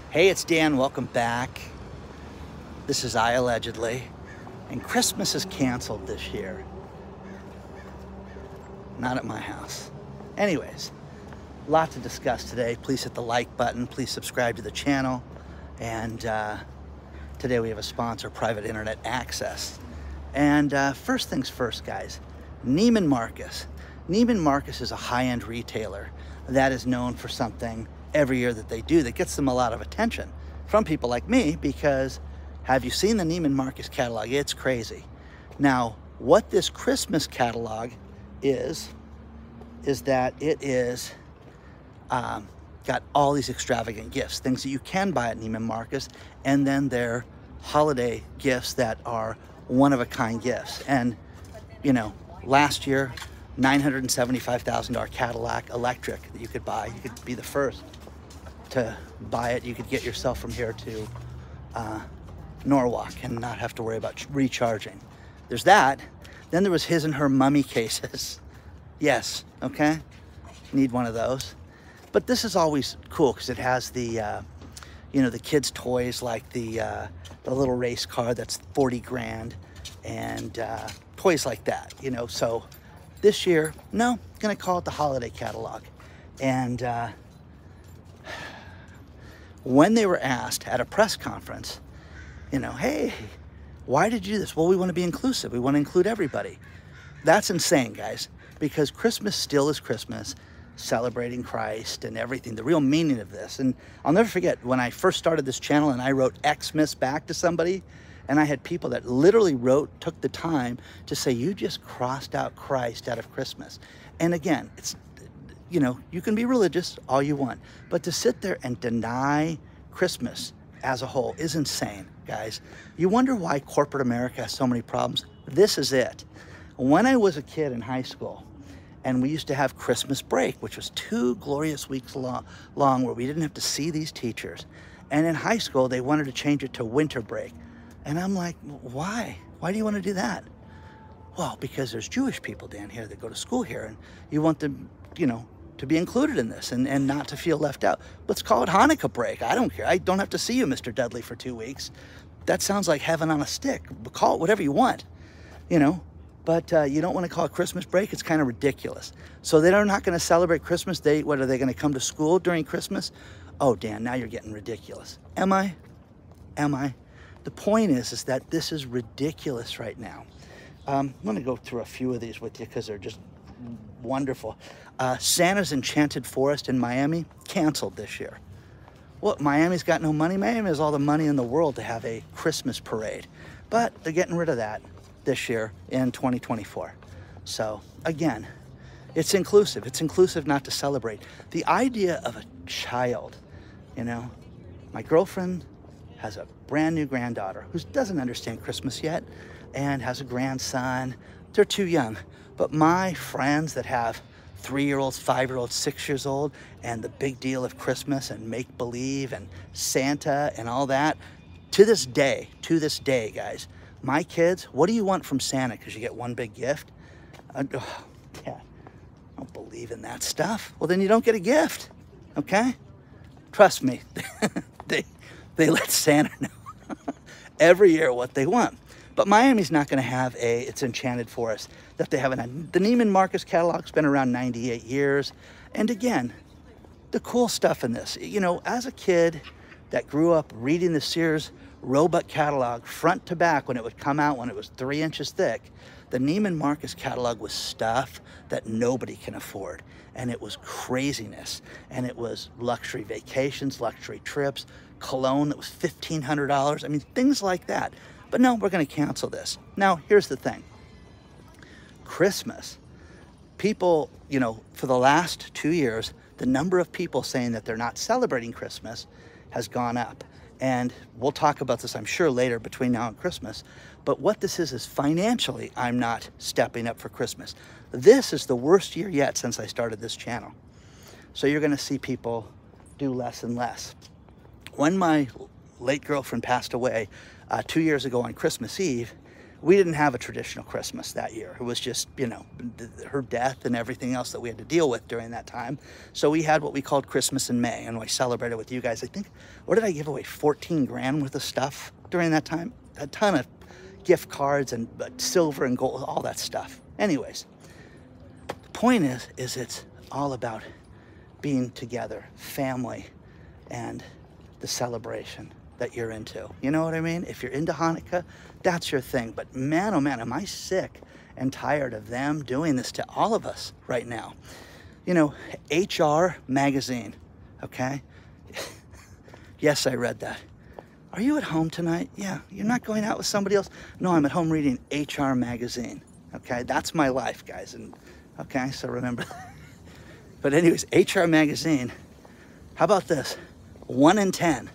Hey, it's Dan. Welcome back. This is IAllegedly, and Christmas is canceled this year. Not at my house. Anyways, a lot to discuss today. Please hit the like button. Please subscribe to the channel. And today we have a sponsor, Private Internet Access. And first things first, guys. Neiman Marcus. Neiman Marcus is a high-end retailer that is known for something every year that they do that gets them a lot of attention from people like me, because have you seen the Neiman Marcus catalog? It's crazy. Now, what this Christmas catalog is that it is got all these extravagant gifts, things that you can buy at Neiman Marcus, and then their holiday gifts that are one-of-a-kind gifts. And, you know, last year, $975,000 Cadillac electric that you could buy. You could be the first to buy it. You could get yourself from here to Norwalk and not have to worry about recharging. There's that. Then there was his and her mummy cases. Yes, okay? Need one of those. But this is always cool because it has the, you know, the kids' toys, like the little race car that's 40 grand and toys like that, you know. So this year, no, gonna call it the holiday catalog. And when they were asked at a press conference, you know, hey, why did you do this? Well, we want to be inclusive. We want to include everybody. That's insane, guys, because Christmas still is Christmas, celebrating Christ and everything, the real meaning of this. And I'll never forget when I first started this channel and I wrote Xmas back to somebody, and I had people that literally took the time to say, you just crossed out Christ out of Christmas. And again, it's, you know, you can be religious all you want, but to sit there and deny Christmas as a whole is insane, guys. You wonder why corporate America has so many problems? This is it. When I was a kid in high school, and we used to have Christmas break, which was 2 glorious weeks long where we didn't have to see these teachers. And in high school, they wanted to change it to winter break. And I'm like, why? Why do you want to do that? Well, because there's Jewish people down here that go to school here, and you want them, you know, to be included in this and not to feel left out. Let's call it Hanukkah break. I don't care. I don't have to see you, Mr. Dudley, for 2 weeks. That sounds like heaven on a stick. Call it whatever you want, you know. But you don't want to call it Christmas break. It's kind of ridiculous. So they're not going to celebrate Christmas. What are they going to come to school during Christmas? Oh, Dan, now you're getting ridiculous. Am I? Am I? The point is that this is ridiculous right now. I'm going to go through a few of these with you because they're just wonderful. Santa's Enchanted Forest in Miami, canceled this year. Well, Miami's got no money. Miami has all the money in the world to have a Christmas parade. But they're getting rid of that this year in 2024. So again, it's inclusive. It's inclusive not to celebrate. The idea of a child, you know, my girlfriend has a brand new granddaughter who doesn't understand Christmas yet and has a grandson. They're too young. But my friends that have 3-year-olds, 5-year-olds, 6 years old, and the big deal of Christmas and make-believe and Santa and all that, to this day, guys, my kids, what do you want from Santa? Because you get one big gift? Yeah, I don't believe in that stuff. Well, then you don't get a gift, okay? Trust me, they let Santa know every year what they want. But Miami's not going to have its Enchanted Forest that they have in the Neiman Marcus catalog's been around 98 years. And again, the cool stuff in this, you know, as a kid that grew up reading the Sears Roebuck catalog front to back when it would come out when it was 3 inches thick, the Neiman Marcus catalog was stuff that nobody can afford. And it was craziness. And it was luxury vacations, luxury trips, cologne that was $1,500. I mean, things like that. But no, we're going to cancel this. Now, here's the thing. Christmas. People, you know, for the last 2 years, the number of people saying that they're not celebrating Christmas has gone up. And we'll talk about this, I'm sure, later between now and Christmas. But what this is financially, I'm not stepping up for Christmas. This is the worst year yet since I started this channel. So you're going to see people do less and less. When my late girlfriend passed away 2 years ago on Christmas Eve, we didn't have a traditional Christmas that year. It was just, you know, her death and everything else that we had to deal with during that time. So we had what we called Christmas in May, and we celebrated with you guys. I think, what did I give away? 14 grand worth of stuff during that time. A ton of gift cards and silver and gold, all that stuff. Anyways, the point is it's all about being together, family, and the celebration that you're into. You know what I mean? If you're into Hanukkah, that's your thing. But man, oh man, am I sick and tired of them doing this to all of us right now. You know, HR magazine, okay? Yes, I read that. Are you at home tonight? Yeah, you're not going out with somebody else? No, I'm at home reading HR magazine, okay? That's my life, guys, and okay, so remember. But anyways, HR magazine, how about this? 1 in 10,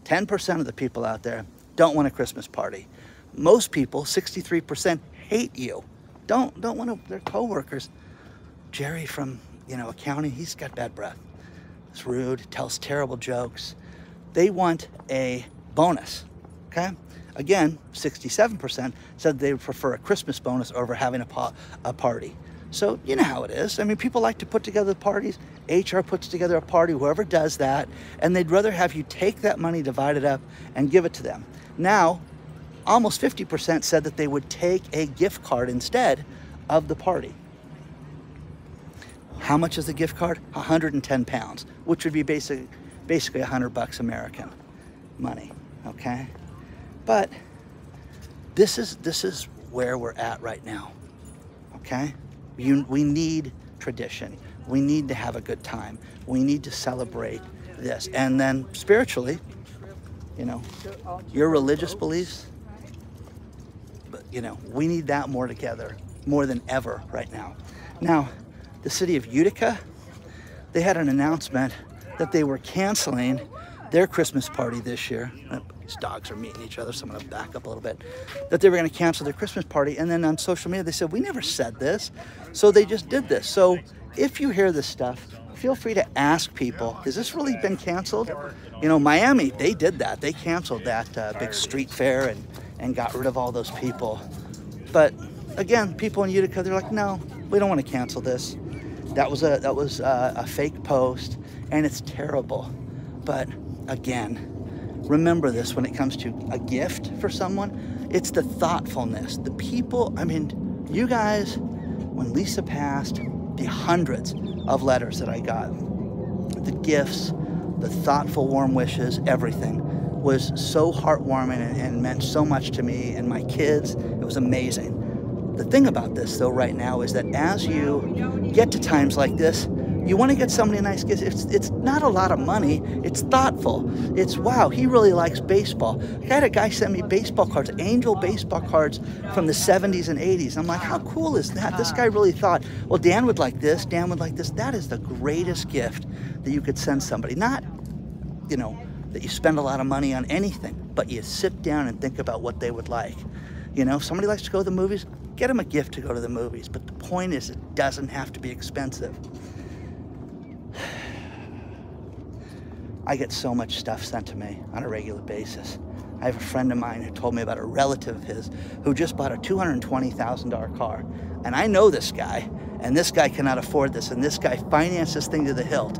10% of the people out there don't want a Christmas party. Most people, 63%, hate you. Don't want to, their coworkers. Jerry from, you know, accounting, he's got bad breath. It's rude, tells terrible jokes. They want a bonus, okay? Again, 67% said they would prefer a Christmas bonus over having a party. So you know how it is. I mean, people like to put together parties. HR puts together a party, whoever does that, and they'd rather have you take that money, divide it up, and give it to them. Now, almost 50% said that they would take a gift card instead of the party. How much is the gift card? 110 pounds, which would be basically $100 American money, okay? But this is where we're at right now, okay? We need tradition. We need to have a good time. We need to celebrate this. And then spiritually, you know, your religious beliefs, but you know, we need that more together, more than ever right now. Now, the city of Utica, they had an announcement that they were canceling their Christmas party this year. These dogs are meeting each other, so I'm gonna back up a little bit. That they were gonna cancel their Christmas party, and then on social media they said, we never said this, so they just did this. So if you hear this stuff, feel free to ask people, has this really been canceled? You know, Miami, they did that. They canceled that big street fair and got rid of all those people. But again, people in Utica, they're like, no, we don't want to cancel this. That was a fake post, and it's terrible. But again, remember this when it comes to a gift for someone, it's the thoughtfulness. The people, I mean, you guys, when Lisa passed, the hundreds of letters that I got, the gifts, the thoughtful, warm wishes, everything was so heartwarming and meant so much to me and my kids. It was amazing. The thing about this, though, right now is that as you get to times like this, you want to get somebody a nice gift. It's not a lot of money. It's thoughtful. It's, wow, he really likes baseball. I had a guy send me baseball cards, angel baseball cards from the 70s and 80s. I'm like, how cool is that? This guy really thought, well, Dan would like this, Dan would like this. That is the greatest gift that you could send somebody. Not, you know, that you spend a lot of money on anything, but you sit down and think about what they would like. You know, if somebody likes to go to the movies, get them a gift to go to the movies. But the point is, it doesn't have to be expensive. I get so much stuff sent to me on a regular basis. I have a friend of mine who told me about a relative of his who just bought a $220,000 car. And I know this guy, and this guy cannot afford this, and this guy financed this thing to the hilt.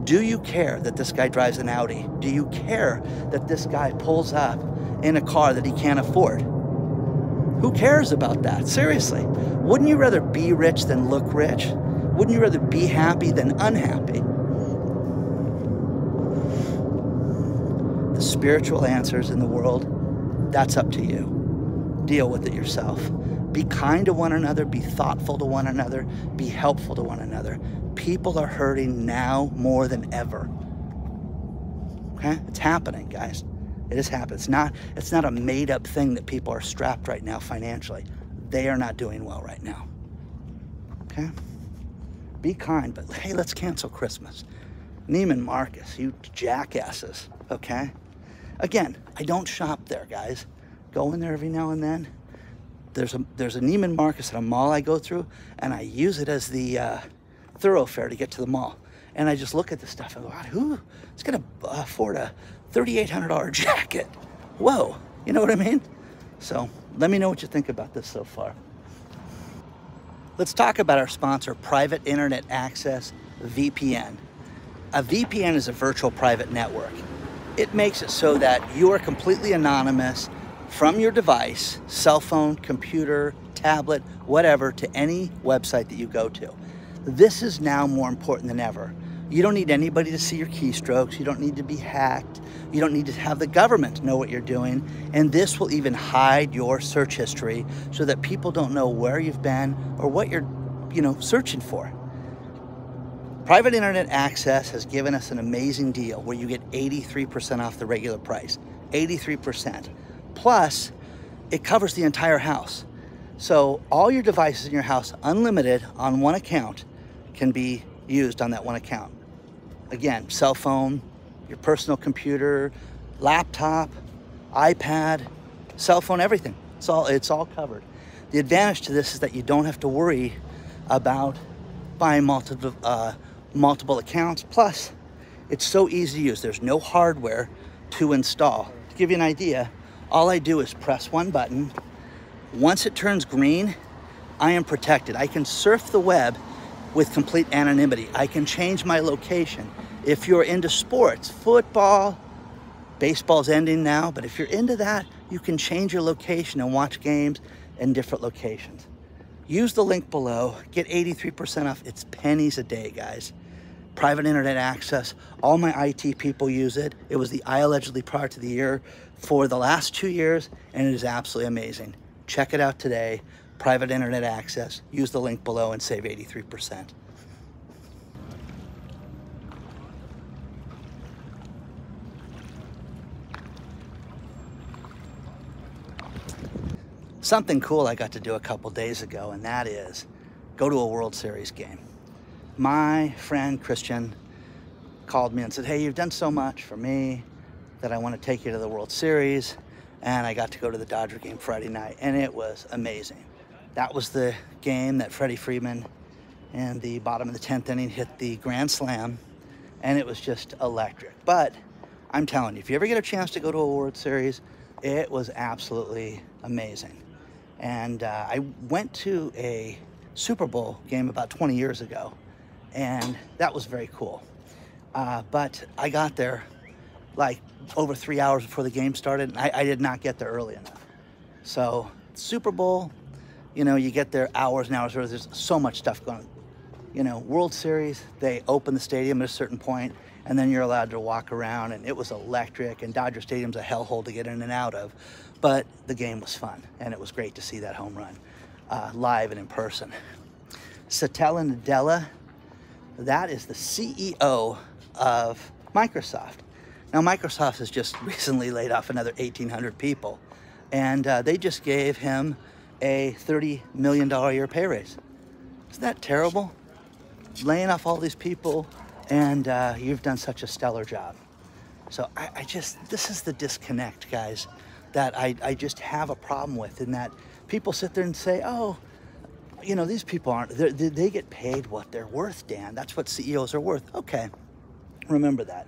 Do you care that this guy drives an Audi? Do you care that this guy pulls up in a car that he can't afford? Who cares about that? Seriously. Wouldn't you rather be rich than look rich? Wouldn't you rather be happy than unhappy? The spiritual answers in the world, that's up to you. Deal with it yourself. Be kind to one another, be thoughtful to one another, be helpful to one another. People are hurting now more than ever. Okay? It's happening, guys. It is happening. It's not a made-up thing that people are strapped right now financially. They are not doing well right now. Okay? Be kind, but hey, let's cancel Christmas. Neiman Marcus, you jackasses, okay? Again, I don't shop there, guys. Go in there every now and then. There's a Neiman Marcus at a mall I go through, and I use it as the thoroughfare to get to the mall. And I just look at the stuff and go, God, who is going to afford a $3,800 jacket? Whoa, you know what I mean? So Let me know what you think about this so far. Let's talk about our sponsor, Private Internet Access, VPN. A VPN is a virtual private network. It makes it so that you are completely anonymous from your device, cell phone, computer, tablet, whatever, to any website that you go to. This is now more important than ever. You don't need anybody to see your keystrokes. You don't need to be hacked. You don't need to have the government know what you're doing. And this will even hide your search history so that people don't know where you've been or what you're, searching for. Private Internet Access has given us an amazing deal where you get 83% off the regular price. 83%. Plus, it covers the entire house. So all your devices in your house, unlimited on one account, can be used on that one account. Again, cell phone, your personal computer, laptop, iPad, cell phone, everything. It's all covered. The advantage to this is that you don't have to worry about buying multiple accounts. Plus, it's so easy to use. There's no hardware to install. To give you an idea, all I do is press one button. Once it turns green, I am protected. I can surf the web with complete anonymity. I can change my location. If you're into sports, football, baseball's ending now, but if you're into that, you can change your location and watch games in different locations. Use the link below, get 83% off. It's pennies a day, guys. Private Internet Access, all my IT people use it. It was the IAllegedly product of the year for the last 2 years, and it is absolutely amazing. Check it out today. Private Internet Access. Use the link below and save 83%. Something cool I got to do a couple days ago, and that is go to a World Series game. My friend Christian called me and said, hey, you've done so much for me that I want to take you to the World Series. And I got to go to the Dodger game Friday night, and it was amazing. That was the game that Freddie Freeman in the bottom of the 10th inning hit the grand slam, and it was just electric. But I'm telling you, if you ever get a chance to go to a World Series, it was absolutely amazing. And I went to a Super Bowl game about 20 years ago, and that was very cool. But I got there like over 3 hours before the game started, and I did not get there early enough. So Super Bowl, you get there hours and hours early. There's so much stuff going on. World Series, they open the stadium at a certain point, and then you're allowed to walk around, and it was electric, and Dodger Stadium's a hellhole to get in and out of. But the game was fun, and it was great to see that home run live and in person. Satya Nadella, that is the CEO of Microsoft. Now, Microsoft has just recently laid off another 1,800 people, and they just gave him a $30 million a year pay raise. Isn't that terrible? Laying off all these people, and you've done such a stellar job. So this is the disconnect, guys, that I just have a problem with, in that people sit there and say, oh, these people they get paid what they're worth, Dan. That's what CEOs are worth. Okay, remember that.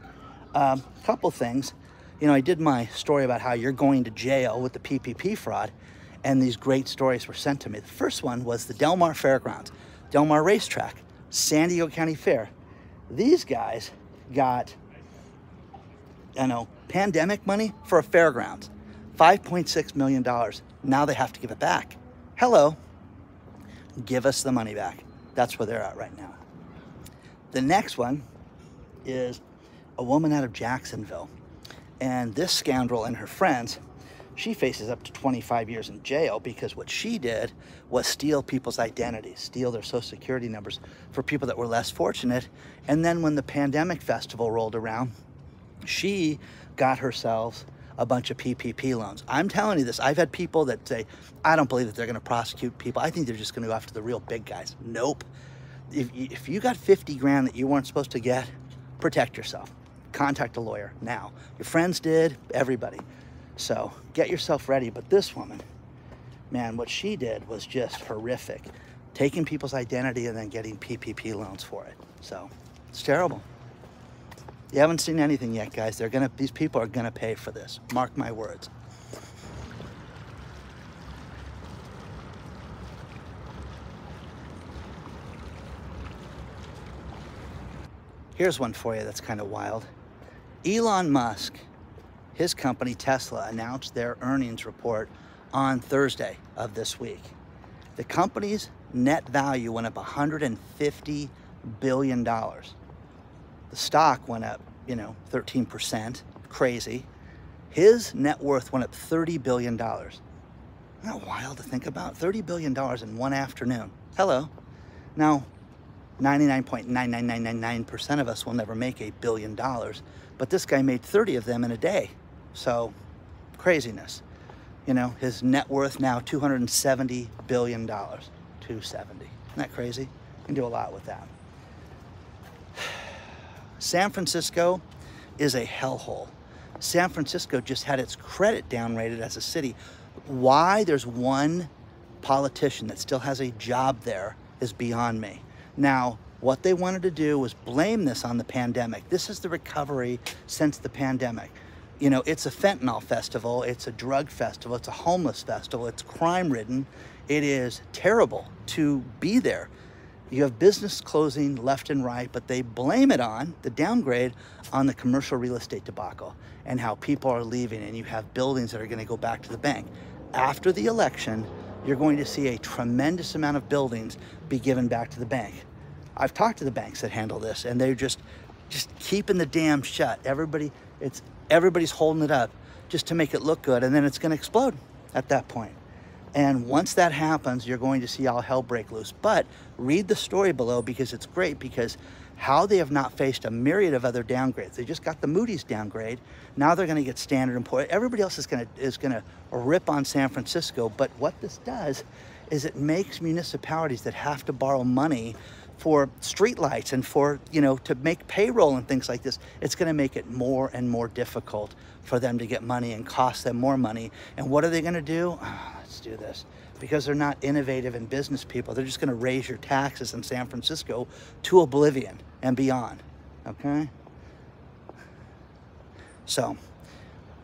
Couple things. I did my story about how you're going to jail with the PPP fraud, and these great stories were sent to me. The first one was the Del Mar Fairgrounds, Del Mar Racetrack, San Diego County Fair. These guys got, pandemic money for a fairgrounds, $5.6 million. Now they have to give it back. Hello, give us the money back. That's where they're at right now. The next one is a woman out of Jacksonville, and this scoundrel and her friends, she faces up to 25 years in jail because what she did was steal people's identities, steal their social security numbers for people that were less fortunate. And then when the pandemic festival rolled around, she got herself a bunch of PPP loans. I'm telling you this, I've had people that say, I don't believe that they're gonna prosecute people. I think they're just gonna go after the real big guys. Nope. If you got 50 grand that you weren't supposed to get, protect yourself. Contact a lawyer now. Your friends did, everybody. So get yourself ready. But this woman, man, what she did was just horrific. Taking people's identity and then getting PPP loans for it. So it's terrible. You haven't seen anything yet, guys. These people are gonna pay for this. Mark my words. Here's one for you that's kind of wild. Elon Musk, his company Tesla, announced their earnings report on Thursday of this week. The company's net value went up $150 billion. The stock went up, 13%, crazy. His net worth went up $30 billion. Isn't that wild to think about? $30 billion in one afternoon. Hello. Now, 99.99999% of us will never make $1 billion, but this guy made 30 of them in a day. So, craziness. His net worth now $270 billion. 270. Isn't that crazy? You can do a lot with that. San Francisco is a hellhole. San Francisco just had its credit downgraded as a city. Why there's one politician that still has a job there is beyond me. Now, what they wanted to do was blame this on the pandemic. This is the recovery since the pandemic. It's a fentanyl festival, it's a drug festival, it's a homeless festival, it's crime-ridden. It is terrible to be there. You have business closing left and right, but they blame it on, the downgrade, on the commercial real estate debacle and how people are leaving, and you have buildings that are going to go back to the bank. After the election, you're going to see a tremendous amount of buildings be given back to the bank. I've talked to the banks that handle this, and they're just keeping the dam shut. Everybody's holding it up just to make it look good, and then it's going to explode at that point. And once that happens, you're going to see all hell break loose. But read the story below, because it's great, because how they have not faced a myriad of other downgrades. They just got the Moody's downgrade. Now they're going to get Standard & Poor's. Everybody else is going to rip on San Francisco. But what this does is it makes municipalities that have to borrow money for streetlights and for, to make payroll and things like this, it's going to make it more and more difficult for them to get money and cost them more money. And what are they going to do? Let's do this. Because they're not innovative and business people, they're just going to raise your taxes in San Francisco to oblivion and beyond, okay? So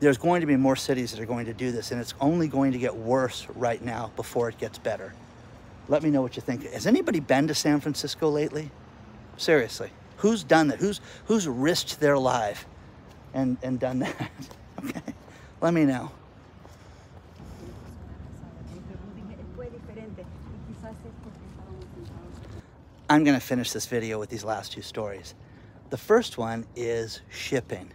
there's going to be more cities that are going to do this, and it's only going to get worse right now before it gets better. Let me know what you think. Has anybody been to San Francisco lately? Seriously, who's done that? Who's risked their life and done that? Okay, let me know. I'm gonna finish this video with these last two stories. The first one is shipping.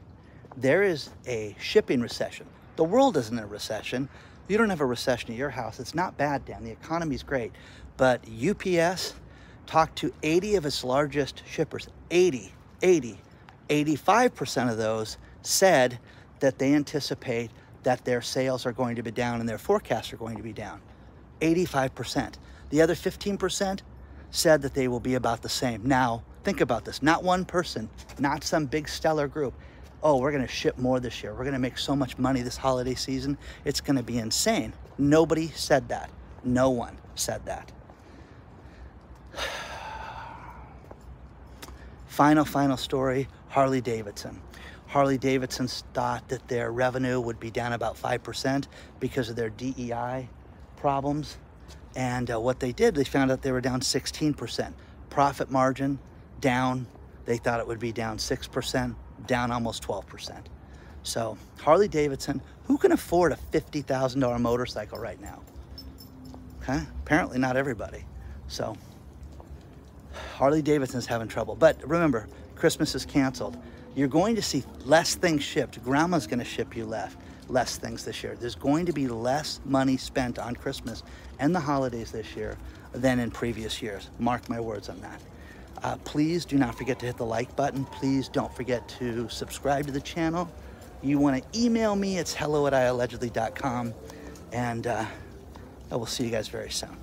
There is a shipping recession. The world isn't in a recession. You don't have a recession at your house. It's not bad, Dan. The economy's great. But UPS talked to 80 of its largest shippers. 85% of those said that they anticipate that their sales are going to be down and their forecasts are going to be down. 85%. The other 15% said that they will be about the same. Now, think about this. Not one person, not some big stellar group. Oh, we're going to ship more this year. We're going to make so much money this holiday season. It's going to be insane. Nobody said that. No one said that. Final story, Harley Davidson. Harley Davidson thought that their revenue would be down about 5% because of their DEI problems. And what they did, they found out they were down 16%. Profit margin down. They thought it would be down 6%. Down almost 12%. So Harley Davidson, who can afford a $50,000 motorcycle right now? Okay, apparently not everybody. So Harley Davidson's having trouble. But remember, Christmas is canceled. You're going to see less things shipped. Grandma's going to ship you less things this year. There's going to be less money spent on Christmas and the holidays this year than in previous years. Mark my words on that. Please do not forget to hit the like button. Please don't forget to subscribe to the channel. You want to email me, it's hello@IAllegedly.com. And I will see you guys very soon.